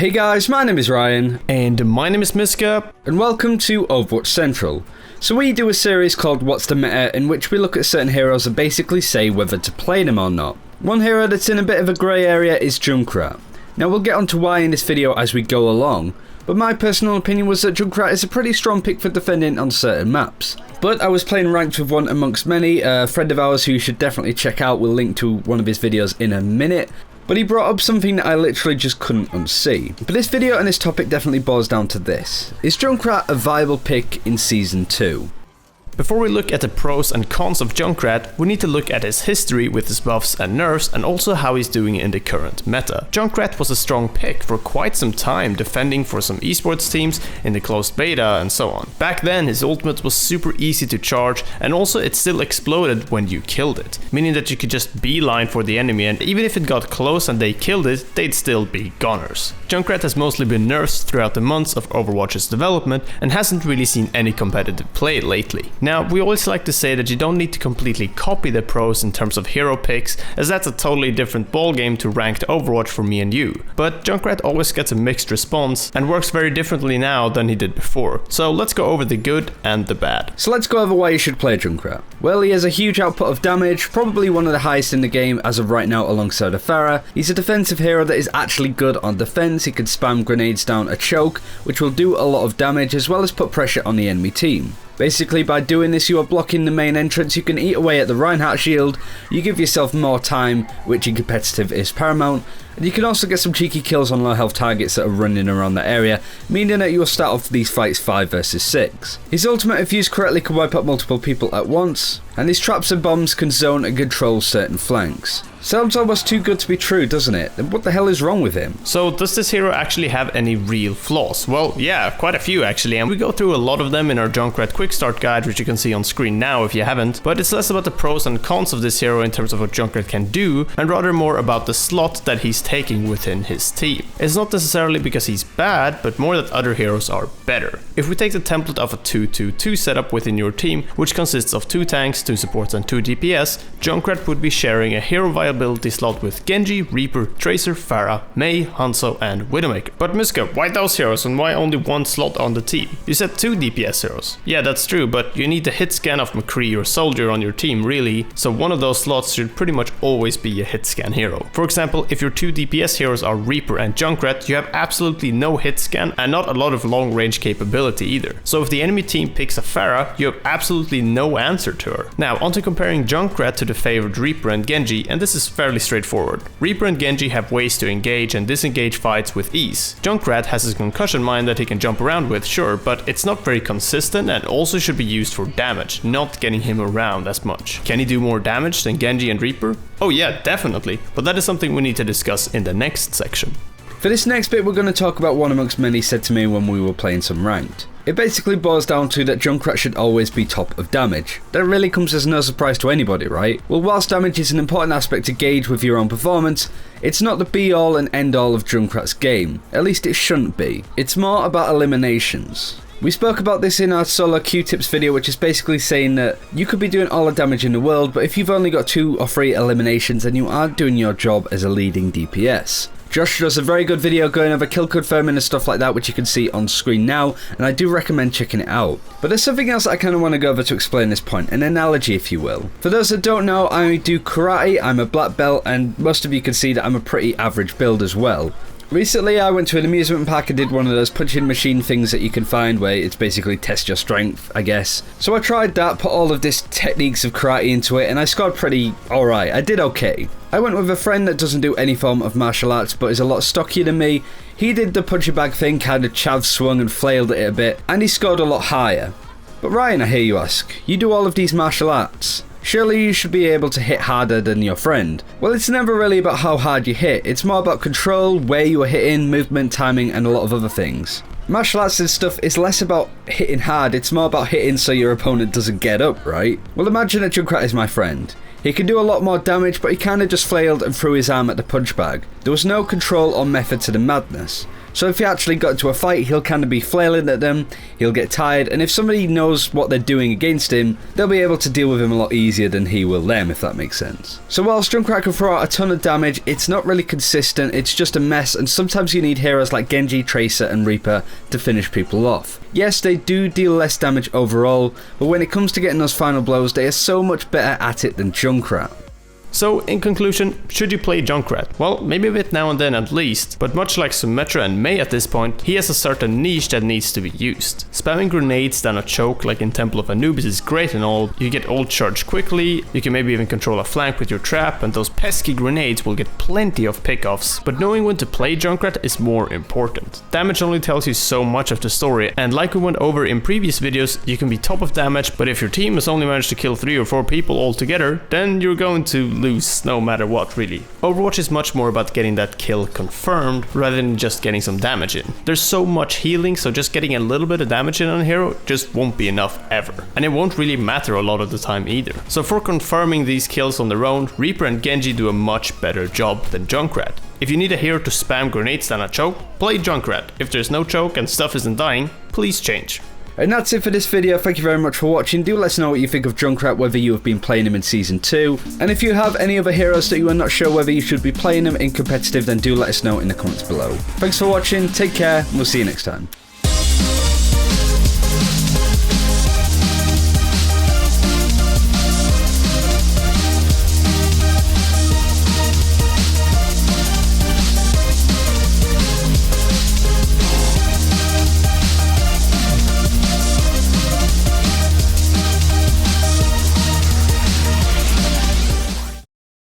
Hey guys, my name is Ryan. And my name is Miska. And welcome to Overwatch Central. So we do a series called What's the Meta, in which we look at certain heroes and basically say whether to play them or not. One hero that's in a bit of a grey area is Junkrat. Now we'll get onto why in this video as we go along, but my personal opinion was that Junkrat is a pretty strong pick for defending on certain maps. But I was playing ranked with one amongst many, a friend of ours who you should definitely check out, we'll link to one of his videos in a minute. But he brought up something that I literally just couldn't unsee. But this video and this topic definitely boils down to this. Is Junkrat a viable pick in Season 2? Before we look at the pros and cons of Junkrat, we need to look at his history with his buffs and nerfs and also how he's doing in the current meta. Junkrat was a strong pick for quite some time, defending for some esports teams in the closed beta and so on. Back then his ultimate was super easy to charge, and also it still exploded when you killed it, meaning that you could just beeline for the enemy, and even if it got close and they killed it, they'd still be goners. Junkrat has mostly been nerfed throughout the months of Overwatch's development and hasn't really seen any competitive play lately. Now, we always like to say that you don't need to completely copy the pros in terms of hero picks, as that's a totally different ballgame to ranked Overwatch for me and you. But Junkrat always gets a mixed response and works very differently now than he did before. So let's go over the good and the bad. So let's go over why you should play Junkrat. Well, he has a huge output of damage, probably one of the highest in the game as of right now alongside a Pharah. He's a defensive hero that is actually good on defense. He can spam grenades down a choke, which will do a lot of damage as well as put pressure on the enemy team. Basically, by doing this, you are blocking the main entrance, you can eat away at the Reinhardt shield, you give yourself more time, which in competitive is paramount, and you can also get some cheeky kills on low health targets that are running around the area, meaning that you will start off these fights 5 versus 6. His ultimate, if used correctly, can wipe out multiple people at once, and his traps and bombs can zone and control certain flanks. Sounds almost too good to be true, doesn't it? Then what the hell is wrong with him? So does this hero actually have any real flaws? Well, yeah, quite a few actually, and we go through a lot of them in our Junkrat quick start guide, which you can see on screen now if you haven't, but it's less about the pros and cons of this hero in terms of what Junkrat can do, and rather more about the slot that he's taking within his team. It's not necessarily because he's bad, but more that other heroes are better. If we take the template of a 2-2-2 setup within your team, which consists of 2 tanks, 2 supports and 2 DPS, Junkrat would be sharing a hero viability slot with Genji, Reaper, Tracer, Pharah, Mei, Hanzo and Widowmaker. But Miska, why those heroes and why only one slot on the team? You said 2 DPS heroes. Yeah, that's true, but you need the hit scan of McCree or Soldier on your team really, so one of those slots should pretty much always be a hit scan hero. For example, if your 2 DPS heroes are Reaper and Junkrat, you have absolutely no hit scan and not a lot of long range capability either. So if the enemy team picks a Pharah, you have absolutely no answer to her. Now, onto comparing Junkrat to the favored Reaper and Genji, and this is fairly straightforward. Reaper and Genji have ways to engage and disengage fights with ease. Junkrat has his concussion mine that he can jump around with, sure, but it's not very consistent and also should be used for damage, not getting him around as much. Can he do more damage than Genji and Reaper? Oh yeah, definitely, but that is something we need to discuss in the next section. For this next bit, we're going to talk about one amongst many said to me when we were playing some ranked. It basically boils down to that Junkrat should always be top of damage. That really comes as no surprise to anybody, right? Well, whilst damage is an important aspect to gauge with your own performance, it's not the be-all and end-all of Junkrat's game. At least it shouldn't be. It's more about eliminations. We spoke about this in our solo Q-tips video, which is basically saying that you could be doing all the damage in the world, but if you've only got 2 or 3 eliminations, then you aren't doing your job as a leading DPS. Josh does a very good video going over kill confirming and stuff like that, which you can see on screen now, and I do recommend checking it out. But there's something else I kind of want to go over to explain this point, an analogy if you will. For those that don't know, I do karate, I'm a black belt, and most of you can see that I'm a pretty average build as well. Recently I went to an amusement park and did one of those punching machine things that you can find where it's basically test your strength, I guess. So I tried that, put all of this techniques of karate into it, and I scored pretty alright. I did okay. I went with a friend that doesn't do any form of martial arts but is a lot stockier than me. He did the punching bag thing, kind of chav swung and flailed at it a bit, and he scored a lot higher. But Ryan, I hear you ask, you do all of these martial arts. Surely you should be able to hit harder than your friend. Well, it's never really about how hard you hit, it's more about control, where you are hitting, movement, timing and a lot of other things. Martial arts and stuff is less about hitting hard, it's more about hitting so your opponent doesn't get up, right? Well, imagine that Junkrat is my friend. He can do a lot more damage, but he kinda just flailed and threw his arm at the punch bag. There was no control or method to the madness. So if he actually got into a fight, he'll kind of be flailing at them, he'll get tired, and if somebody knows what they're doing against him, they'll be able to deal with him a lot easier than he will them, if that makes sense. So whilst Junkrat can throw out a ton of damage, it's not really consistent, it's just a mess, and sometimes you need heroes like Genji, Tracer and Reaper to finish people off. Yes, they do deal less damage overall, but when it comes to getting those final blows, they are so much better at it than Junkrat. So, in conclusion, should you play Junkrat? Well, maybe a bit now and then at least, but much like Symmetra and Mei at this point, he has a certain niche that needs to be used. Spamming grenades down a choke like in Temple of Anubis is great and all, you get ult charge quickly, you can maybe even control a flank with your trap, and those pesky grenades will get plenty of pickoffs, but knowing when to play Junkrat is more important. Damage only tells you so much of the story, and like we went over in previous videos, you can be top of damage, but if your team has only managed to kill 3 or 4 people altogether, then you're going to lose no matter what, really. Overwatch is much more about getting that kill confirmed rather than just getting some damage in. There's so much healing, so just getting a little bit of damage in on a hero just won't be enough ever. And it won't really matter a lot of the time either. So for confirming these kills on their own, Reaper and Genji do a much better job than Junkrat. If you need a hero to spam grenades down a choke, play Junkrat. If there's no choke and stuff isn't dying, please change. And that's it for this video. Thank you very much for watching. Do let us know what you think of Junkrat, whether you have been playing him in Season 2. And if you have any other heroes that you are not sure whether you should be playing them in competitive, then do let us know in the comments below. Thanks for watching, take care, and we'll see you next time.